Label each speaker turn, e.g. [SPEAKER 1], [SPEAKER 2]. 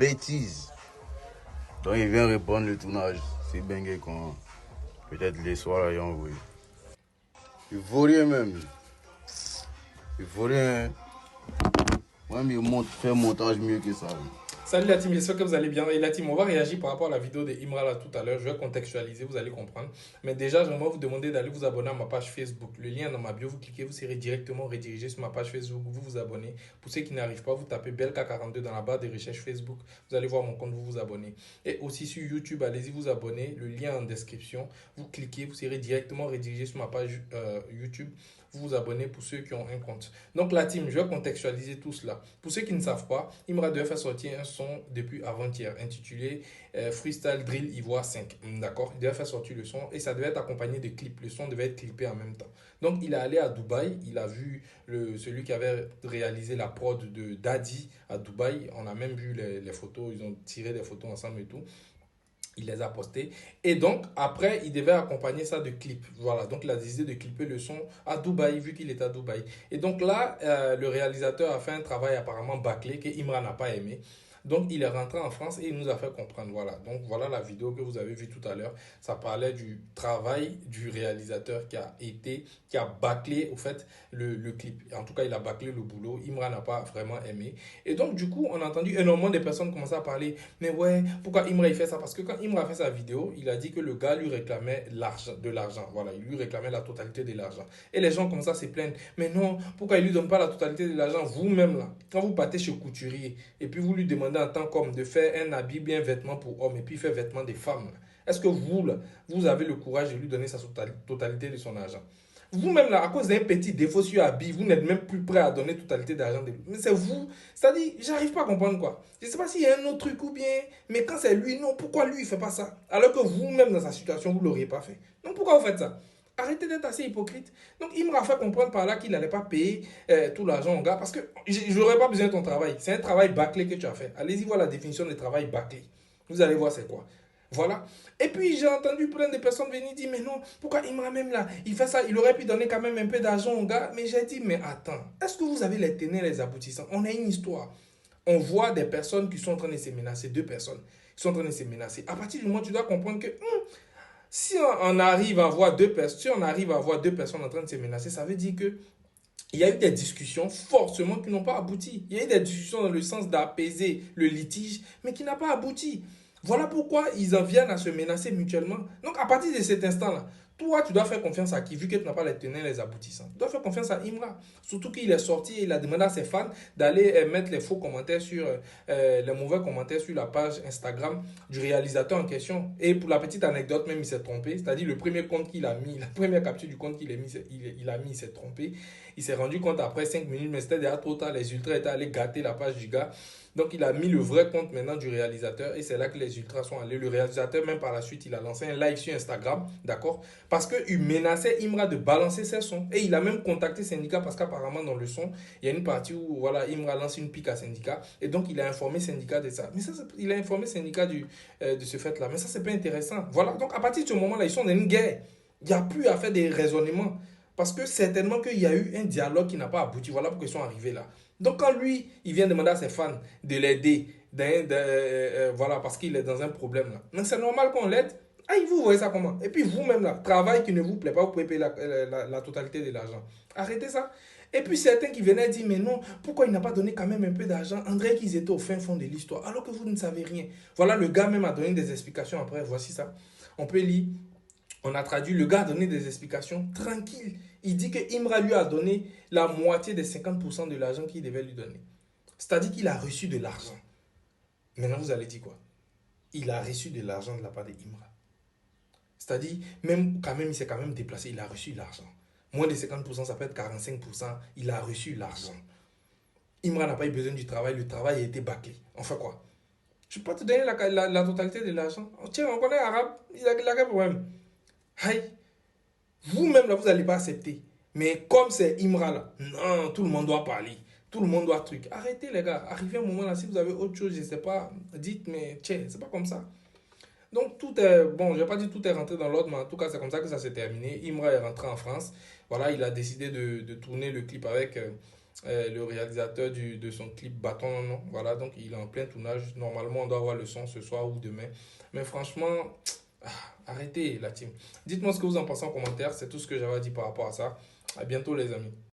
[SPEAKER 1] bêtise. Donc il vient reprendre le tournage. C'est Bengue qu'on peut-être les soirs là, il a envoyé. Il vaut rien même. Il vaut rien. Moi, il fait un montage mieux que ça.
[SPEAKER 2] Salut la team, j'espère que vous allez bien. Et la team, on va réagir par rapport à la vidéo de Imra là tout à l'heure. Je vais contextualiser, vous allez comprendre. Mais déjà, j'aimerais vous demander d'aller vous abonner à ma page Facebook. Le lien est dans ma bio, vous cliquez, vous serez directement redirigé sur ma page Facebook. Vous vous abonnez. Pour ceux qui n'arrivent pas, vous tapez Belka42 dans la barre de recherche Facebook. Vous allez voir mon compte, vous vous abonnez. Et aussi sur YouTube, allez-y vous abonner. Le lien en description. Vous cliquez, vous serez directement redirigé sur ma page YouTube. Vous vous abonnez pour ceux qui ont un compte. Donc la team, je vais contextualiser tout cela. Pour ceux qui ne savent pas, Imra devait faire sortir un son depuis avant-hier intitulé Freestyle Drill Ivoire 5. D'accord? Il devait faire sortir le son et ça devait être accompagné de clips. Le son devait être clippé en même temps. Donc il est allé à Dubaï, il a vu celui qui avait réalisé la prod de Daddy à Dubaï. On a même vu les photos, ils ont tiré des photos ensemble et tout. Il les a postés. Et donc, après, il devait accompagner ça de clips. Voilà, donc il a décidé de clipper le son à Dubaï, vu qu'il est à Dubaï. Et donc là, le réalisateur a fait un travail apparemment bâclé que Imra n'a pas aimé. Donc, il est rentré en France et il nous a fait comprendre. Voilà, donc voilà la vidéo que vous avez vue tout à l'heure. Ça parlait du travail du réalisateur qui a bâclé, au fait, le clip. En tout cas, il a bâclé le boulot. Imra n'a pas vraiment aimé. Et donc, du coup, on a entendu énormément de personnes commencer à parler. Mais ouais, pourquoi Imra il fait ça? Parce que quand Imra a fait sa vidéo, il a dit que le gars lui réclamait de l'argent. Voilà, il lui réclamait la totalité de l'argent. Et les gens commencent à se plaindre. Mais non, pourquoi il lui donne pas la totalité de l'argent? Vous-même, là, quand vous partez chez couturier et puis vous lui demandez en tant qu'homme de faire un habit bien vêtement pour homme et puis faire vêtements des femmes, est-ce que vous, là, vous avez le courage de lui donner sa totalité de son argent? Vous-même, là, à cause d'un petit défaut sur habit, vous n'êtes même plus prêt à donner totalité d'argent. Mais c'est vous. C'est-à-dire, j'arrive pas à comprendre quoi. Je ne sais pas s'il y a un autre truc ou bien, mais quand c'est lui, non, pourquoi lui, il fait pas ça? Alors que vous-même, dans sa situation, vous ne l'auriez pas fait. Donc, pourquoi vous faites ça? Arrêtez d'être assez hypocrite. Donc, il m'a fait comprendre par là qu'il n'allait pas payer tout l'argent au gars parce que je n'aurais pas besoin de ton travail. C'est un travail bâclé que tu as fait. Allez-y voir la définition de travail bâclé. Vous allez voir c'est quoi. Voilà. Et puis j'ai entendu plein de personnes venir dire, mais non, pourquoi Imra même là, il fait ça, il aurait pu donner quand même un peu d'argent au gars. Mais j'ai dit, mais attends, est-ce que vous avez les tenants et les aboutissants? On a une histoire. On voit des personnes qui sont en train de se menacer, deux personnes qui sont en train de se menacer. À partir du moment où tu dois comprendre que si on arrive à voir deux personnes, si on arrive à voir deux personnes en train de se menacer, ça veut dire que il y a eu des discussions forcément qui n'ont pas abouti. Il y a eu des discussions dans le sens d'apaiser le litige, mais qui n'a pas abouti. Voilà pourquoi ils en viennent à se menacer mutuellement. Donc à partir de cet instant-là, toi, tu dois faire confiance à qui, vu que tu n'as pas les tenants et les aboutissants. Tu dois faire confiance à Imra. Surtout qu'il est sorti et il a demandé à ses fans d'aller mettre les faux commentaires sur, les mauvais commentaires sur la page Instagram du réalisateur en question. Et pour la petite anecdote, même il s'est trompé. C'est-à-dire le premier compte qu'il a mis, la première capture du compte qu'il a mis, il s'est trompé. Il s'est rendu compte après 5 minutes, mais c'était déjà trop tard. Les ultras étaient allés gâter la page du gars. Donc il a mis le vrai compte maintenant du réalisateur et c'est là que les ultras sont allés. Le réalisateur, même par la suite, il a lancé un live sur Instagram, d'accord? Parce qu'il menaçait Imra de balancer ses sons. Et il a même contacté Syndicat parce qu'apparemment dans le son, il y a une partie où voilà, Imra lance une pique à Syndicat. Et donc il a informé Syndicat de ça. Mais ça, il a informé Syndicat de ce fait-là. Mais ça, c'est pas intéressant. Voilà, donc à partir de ce moment-là, ils sont dans une guerre. Il n'y a plus à faire des raisonnements. Parce que certainement qu'il y a eu un dialogue qui n'a pas abouti. Voilà pourquoi ils sont arrivés là. Donc quand lui, il vient demander à ses fans de l'aider, voilà, parce qu'il est dans un problème là. Donc c'est normal qu'on l'aide. Ah, vous voyez ça comment? Et puis vous-même là, travail qui ne vous plaît pas, vous pouvez payer la totalité de l'argent. Arrêtez ça. Et puis certains qui venaient dire, mais non, pourquoi il n'a pas donné quand même un peu d'argent? André qu'ils étaient au fin fond de l'histoire, alors que vous ne savez rien. Voilà, le gars même a donné des explications après, voici ça. On peut lire. On a traduit, le gars a donné des explications tranquilles. Il dit que Imra lui a donné la moitié des 50% de l'argent qu'il devait lui donner. C'est-à-dire qu'il a reçu de l'argent. Maintenant, vous allez dire quoi? Il a reçu de l'argent de la part de Imra. C'est-à-dire, même quand même, il s'est quand même déplacé, il a reçu l'argent. Moins de 50%, ça peut être 45%, il a reçu l'argent. Imra n'a pas eu besoin du travail, le travail a été bâclé. On fait quoi? Je ne peux pas te donner la totalité de l'argent. Tiens, on connaît l'arabe, il a quel problème? Aïe, vous-même là, vous n'allez pas accepter. Mais comme c'est Imra là, non, tout le monde doit parler. Tout le monde doit truc. Arrêtez les gars. Arrivez un moment là, si vous avez autre chose, je ne sais pas, dites, mais tiens, c'est pas comme ça. Donc tout est, bon, je vais pas dire tout est rentré dans l'ordre, mais en tout cas, c'est comme ça que ça s'est terminé. Imra est rentré en France. Voilà, il a décidé de tourner le clip avec le réalisateur de son clip Bâton non non. Voilà, donc il est en plein tournage. Normalement, on doit avoir le son ce soir ou demain. Mais franchement, arrêtez la team. Dites-moi ce que vous en pensez en commentaire. C'est tout ce que j'avais à dire par rapport à ça. À bientôt les amis.